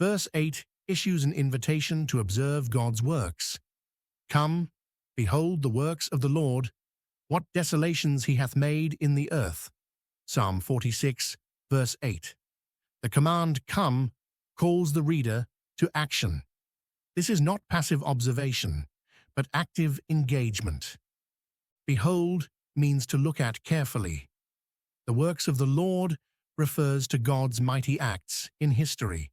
Verse 8 issues an invitation to observe God's works. Come, behold the works of the Lord, what desolations he hath made in the earth. Psalm 46, verse 8. The command "come" calls the reader to action. This is not passive observation, but active engagement. Behold means to look at carefully. The works of the Lord refers to God's mighty acts in history.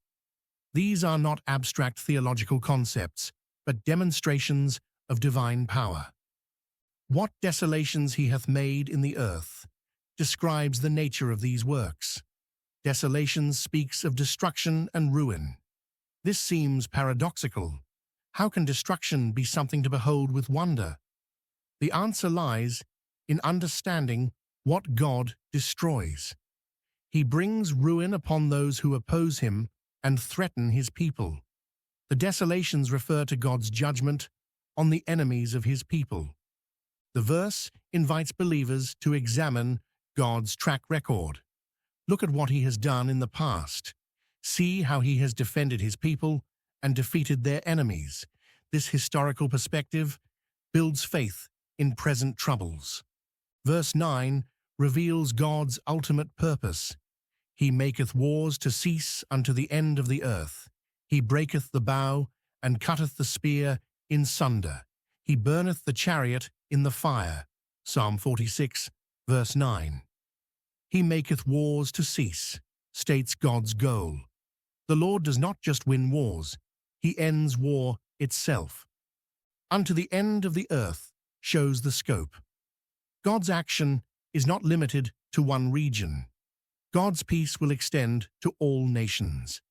These are not abstract theological concepts, but demonstrations of divine power. What desolations he hath made in the earth describes the nature of these works. Desolation speaks of destruction and ruin. This seems paradoxical. How can destruction be something to behold with wonder? The answer lies in understanding what God destroys. He brings ruin upon those who oppose him and threaten his people. The desolations refer to God's judgment on the enemies of his people. The verse invites believers to examine God's track record. Look at what he has done in the past. See how he has defended his people and defeated their enemies. This historical perspective builds faith in present troubles. Verse 9 reveals God's ultimate purpose. He maketh wars to cease unto the end of the earth. He breaketh the bow and cutteth the spear in sunder. He burneth the chariot in the fire. Psalm 46, verse 9. He maketh wars to cease, states God's goal. The Lord does not just win wars, he ends war itself. Unto the end of the earth shows the scope. God's action is not limited to one region. God's peace will extend to all nations.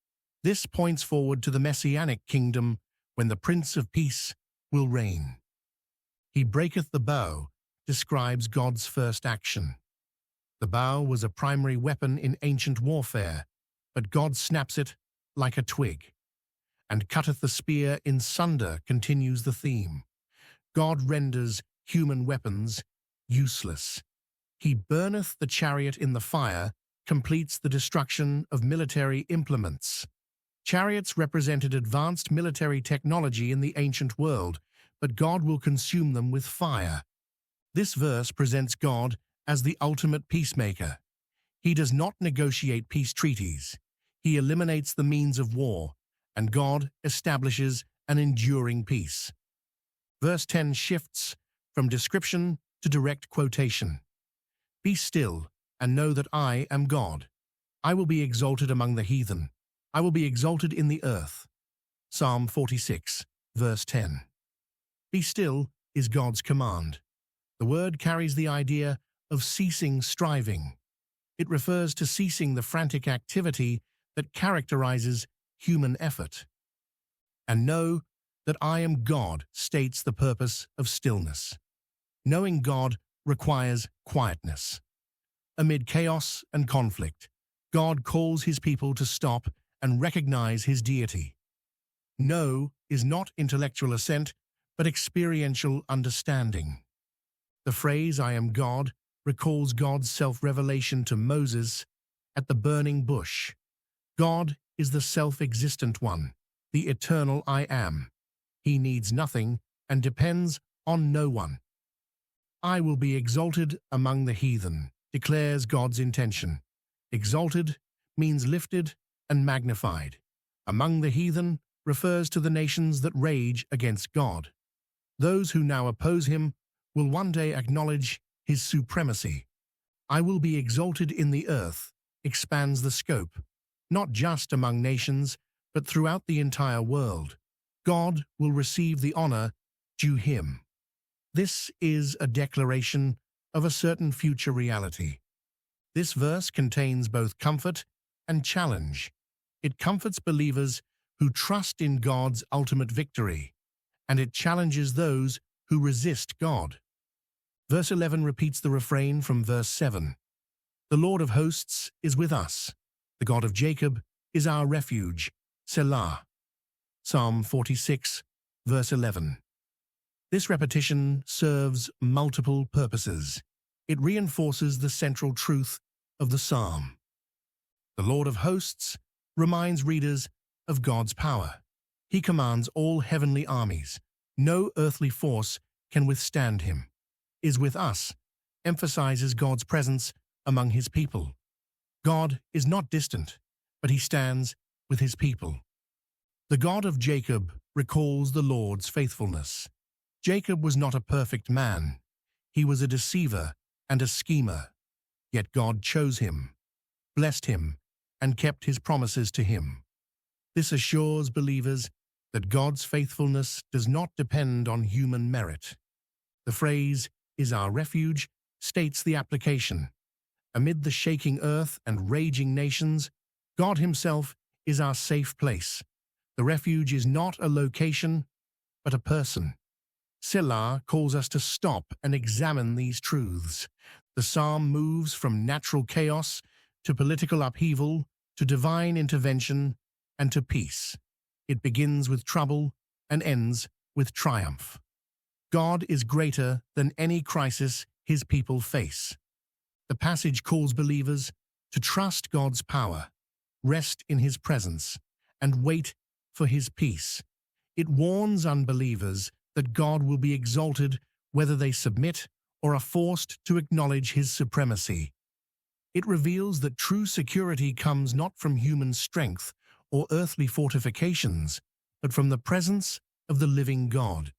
This points forward to the Messianic kingdom when the Prince of Peace will reign. He breaketh the bow describes God's first action. The bow was a primary weapon in ancient warfare, but God snaps it like a twig. And cutteth the spear in sunder continues the theme. God renders human weapons useless. He burneth the chariot in the fire completes the destruction of military implements. Chariots represented advanced military technology in the ancient world, but God will consume them with fire. This verse presents God as the ultimate peacemaker. He does not negotiate peace treaties. He eliminates the means of war, and God establishes an enduring peace. Verse 10 shifts from description to direct quotation. Be still and know that I am God. I will be exalted among the heathen. I will be exalted in the earth. Psalm 46, verse 10. Be still is God's command. The word carries the idea of ceasing striving. It refers to ceasing the frantic activity that characterizes human effort. And know that I am God states the purpose of stillness. Knowing God requires quietness. Amid chaos and conflict, God calls his people to stop and recognize his deity. Know is not intellectual assent, but experiential understanding. The phrase "I am God" recalls God's self-revelation to Moses at the burning bush. God is the self-existent one, the eternal I am. He needs nothing and depends on no one. I will be exalted among the heathen, declares God's intention. Exalted means lifted and magnified. Among the heathen refers to the nations that rage against God. Those who now oppose him will one day acknowledge his supremacy. I will be exalted in the earth expands the scope, not just among nations, but throughout the entire world. God will receive the honor due him. This is a declaration of a certain future reality. This verse contains both comfort and challenge. It comforts believers who trust in God's ultimate victory, and it challenges those who resist God. Verse 11 repeats the refrain from verse 7. The Lord of hosts is with us. The God of Jacob is our refuge. Selah. Psalm 46, verse 11. This repetition serves multiple purposes. It reinforces the central truth of the psalm. The Lord of hosts reminds readers of God's power. He commands all heavenly armies. No earthly force can withstand him. Is with us, emphasizes God's presence among his people. God is not distant, but he stands with his people. The God of Jacob recalls the Lord's faithfulness. Jacob was not a perfect man. He was a deceiver and a schemer. Yet God chose him, blessed him, and kept his promises to him. This assures believers that God's faithfulness does not depend on human merit. The phrase, "is our refuge," states the application. Amid the shaking earth and raging nations, God himself is our safe place. The refuge is not a location, but a person. Selah calls us to stop and examine these truths. The psalm moves from natural chaos to political upheaval, to divine intervention, and to peace. It begins with trouble and ends with triumph. God is greater than any crisis his people face. The passage calls believers to trust God's power, rest in his presence, and wait for his peace. It warns unbelievers that God will be exalted whether they submit or are forced to acknowledge his supremacy. It reveals that true security comes not from human strength or earthly fortifications, but from the presence of the living God.